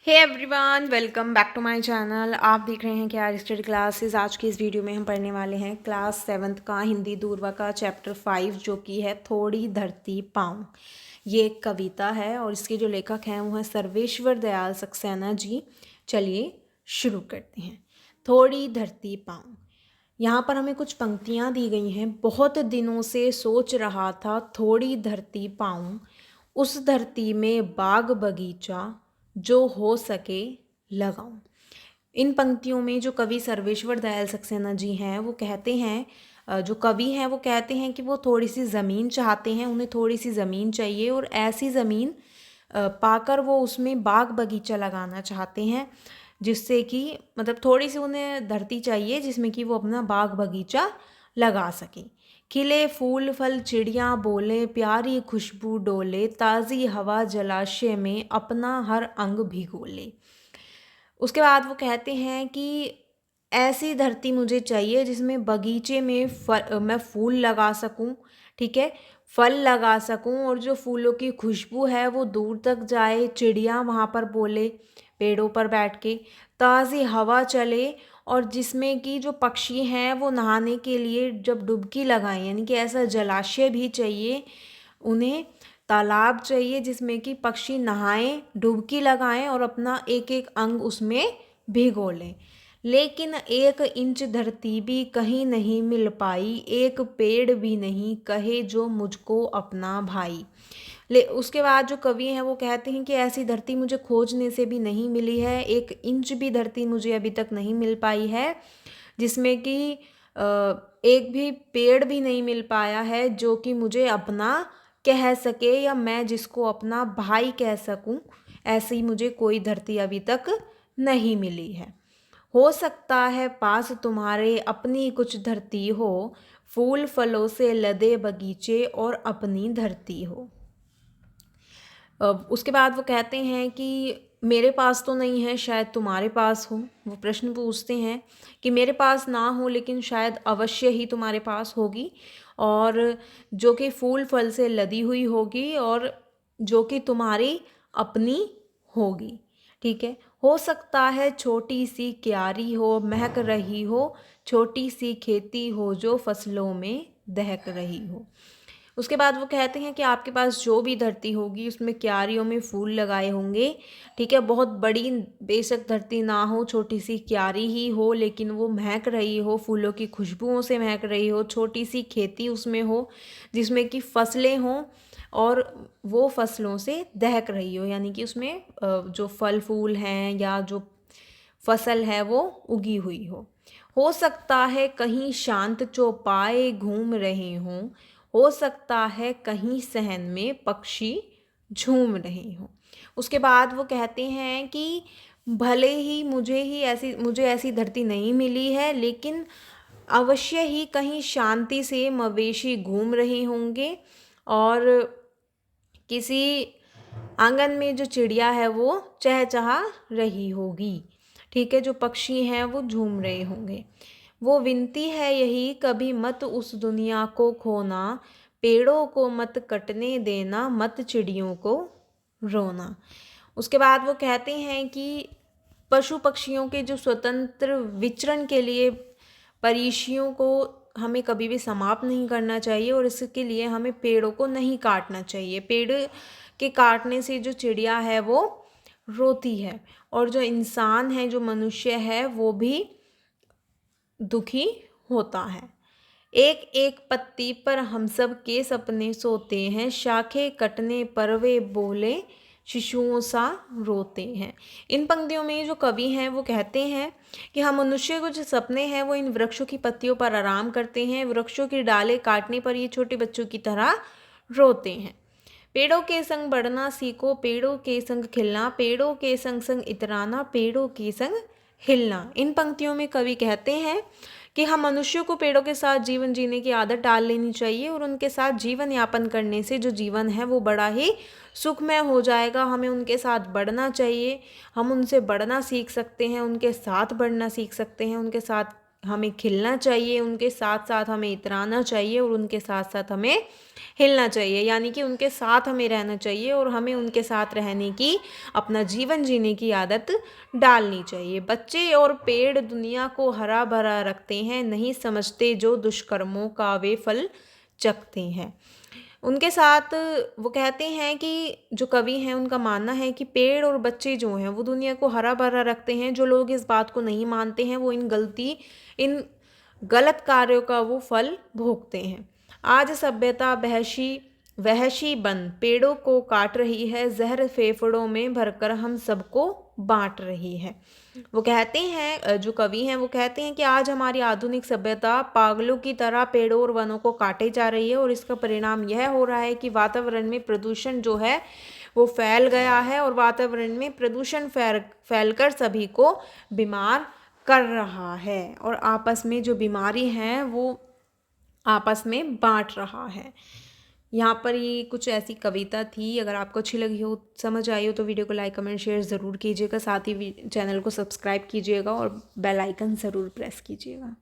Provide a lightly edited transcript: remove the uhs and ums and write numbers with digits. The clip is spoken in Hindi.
Hey everyone, welcome back to my channel. आप देख रहे हैं कि आर स्टडी क्लासेस। आज की इस वीडियो में हम पढ़ने वाले हैं क्लास 7th का हिंदी दूरवा का चैप्टर 5, जो कि है थोड़ी धरती पाऊँ। ये एक कविता है और इसके जो लेखक हैं वो हैं सर्वेश्वर दयाल सक्सेना जी। चलिए शुरू करते हैं। थोड़ी धरती पाऊँ। यहाँ पर हमें कुछ पंक्तियाँ दी गई हैं। बहुत दिनों से सोच रहा था थोड़ी धरती पाऊँ, उस धरती में बाग बगीचा जो हो सके लगाऊं। इन पंक्तियों में जो कवि सर्वेश्वर दयाल सक्सेना जी हैं वो कहते हैं, जो कवि हैं वो कहते हैं कि वो थोड़ी सी ज़मीन चाहते हैं, उन्हें थोड़ी सी ज़मीन चाहिए और ऐसी ज़मीन पाकर वो उसमें बाग बगीचा लगाना चाहते हैं, जिससे कि मतलब थोड़ी सी उन्हें धरती चाहिए जिसमें कि वो अपना बाग बगीचा लगा सकें। खिले फूल फल चिड़ियाँ बोले, प्यारी खुशबू डोले, ताज़ी हवा जलाशय में अपना हर अंग भिगोले। उसके बाद वो कहते हैं कि ऐसी धरती मुझे चाहिए जिसमें बगीचे में मैं फूल लगा सकूं, ठीक है, फल लगा सकूं और जो फूलों की खुशबू है वो दूर तक जाए, चिड़ियाँ वहाँ पर बोले पेड़ों पर बैठ के, ताज़ी हवा चले और जिसमें कि जो पक्षी हैं वो नहाने के लिए जब डुबकी लगाएं, यानी कि ऐसा जलाशय भी चाहिए उन्हें, तालाब चाहिए जिसमें कि पक्षी नहाएं, डुबकी लगाएं और अपना एक एक अंग उसमें भिगो लें। लेकिन 1 इंच धरती भी कहीं नहीं मिल पाई, एक पेड़ भी नहीं कहे जो मुझको अपना भाई। उसके बाद जो कवि हैं वो कहते हैं कि ऐसी धरती मुझे खोजने से भी नहीं मिली है, 1 इंच भी धरती मुझे अभी तक नहीं मिल पाई है जिसमें कि एक भी पेड़ भी नहीं मिल पाया है जो कि मुझे अपना कह सके या मैं जिसको अपना भाई कह सकूं। ऐसी मुझे कोई धरती अभी तक नहीं मिली है। हो सकता है पास तुम्हारे अपनी कुछ धरती हो, फूल फलों से लदे बगीचे और अपनी धरती हो। उसके बाद वो कहते हैं कि मेरे पास तो नहीं है, शायद तुम्हारे पास हो। वो प्रश्न पूछते हैं कि मेरे पास ना हो लेकिन शायद अवश्य ही तुम्हारे पास होगी, और जो कि फूल फल से लदी हुई होगी और जो कि तुम्हारी अपनी होगी, ठीक है। हो सकता है छोटी सी क्यारी हो, महक रही हो, छोटी सी खेती हो जो फसलों में दहक रही हो। उसके बाद वो कहते हैं कि आपके पास जो भी धरती होगी उसमें क्यारियों में फूल लगाए होंगे, ठीक है। बहुत बड़ी बेशक धरती ना हो, छोटी सी क्यारी ही हो लेकिन वो महक रही हो, फूलों की खुशबुओं से महक रही हो, छोटी सी खेती उसमें हो जिसमें कि फसलें हों और वो फसलों से दहक रही हो, यानी कि उसमें जो फल फूल हैं या जो फसल है वो उगी हुई हो सकता है कहीं शांत चौपाए घूम रहे हों, हो सकता है कहीं सहन में पक्षी झूम रहे हों। उसके बाद वो कहते हैं कि भले ही मुझे ऐसी धरती नहीं मिली है, लेकिन अवश्य ही कहीं शांति से मवेशी घूम रहे होंगे और किसी आंगन में जो चिड़िया है वो चहचहा रही होगी, ठीक है, जो पक्षी हैं वो झूम रहे होंगे। वो विनती है यही, कभी मत उस दुनिया को खोना, पेड़ों को मत कटने देना, मत चिड़ियों को रोना। उसके बाद वो कहते हैं कि पशु पक्षियों के जो स्वतंत्र विचरण के लिए परिचियों को हमें कभी भी समाप्त नहीं करना चाहिए और इसके लिए हमें पेड़ों को नहीं काटना चाहिए। पेड़ के काटने से जो चिड़िया है वो रोती है और जो इंसान है, जो मनुष्य है, वो भी दुखी होता है। एक एक पत्ती पर हम सब के सपने सोते हैं, शाखें कटने पर वे बोले शिशुओं सा रोते हैं। इन पंक्तियों में जो कवि हैं वो कहते हैं कि हम मनुष्य को जो सपने हैं वो इन वृक्षों की पत्तियों पर आराम करते हैं, वृक्षों की डालें काटने पर ये छोटे बच्चों की तरह रोते हैं। पेड़ों के संग बढ़ना सीखो, पेड़ों के संग खिलना, पेड़ों के संग संग इतराना, पेड़ों के संग हिलना। इन पंक्तियों में कवि कहते हैं कि हम मनुष्यों को पेड़ों के साथ जीवन जीने की आदत डाल लेनी चाहिए और उनके साथ जीवन यापन करने से जो जीवन है वो बड़ा ही सुखमय हो जाएगा। हमें उनके साथ बढ़ना चाहिए, हम उनसे बढ़ना सीख सकते हैं, उनके साथ बढ़ना सीख सकते हैं, उनके साथ हमें खिलना चाहिए, उनके साथ साथ हमें इतराना चाहिए और उनके साथ साथ हमें हिलना चाहिए, यानी कि उनके साथ हमें रहना चाहिए और हमें उनके साथ रहने की, अपना जीवन जीने की आदत डालनी चाहिए। बच्चे और पेड़ दुनिया को हरा भरा रखते हैं, नहीं समझते जो दुष्कर्मों का वे फल चखते हैं। उनके साथ वो कहते हैं कि जो कवि हैं उनका मानना है कि पेड़ और बच्चे जो हैं वो दुनिया को हरा भरा रखते हैं। जो लोग इस बात को नहीं मानते हैं वो इन गलत कार्यों का वो फल भोगते हैं। आज सभ्यता वहशी बन पेड़ों को काट रही है, जहर फेफड़ों में भरकर हम सबको बांट रही है। वो कहते हैं, जो कवि हैं वो कहते हैं कि आज हमारी आधुनिक सभ्यता पागलों की तरह पेड़ों और वनों को काटे जा रही है और इसका परिणाम यह हो रहा है कि वातावरण में प्रदूषण जो है वो फैल गया है और वातावरण में प्रदूषण फैलकर सभी को बीमार कर रहा है और आपस में जो बीमारी है वो आपस में बांट रहा है। यहाँ पर ये कुछ ऐसी कविता थी। अगर आपको अच्छी लगी हो, समझ आई हो, तो वीडियो को लाइक कमेंट शेयर ज़रूर कीजिएगा। साथ ही चैनल को सब्सक्राइब कीजिएगा और बेल आइकन ज़रूर प्रेस कीजिएगा।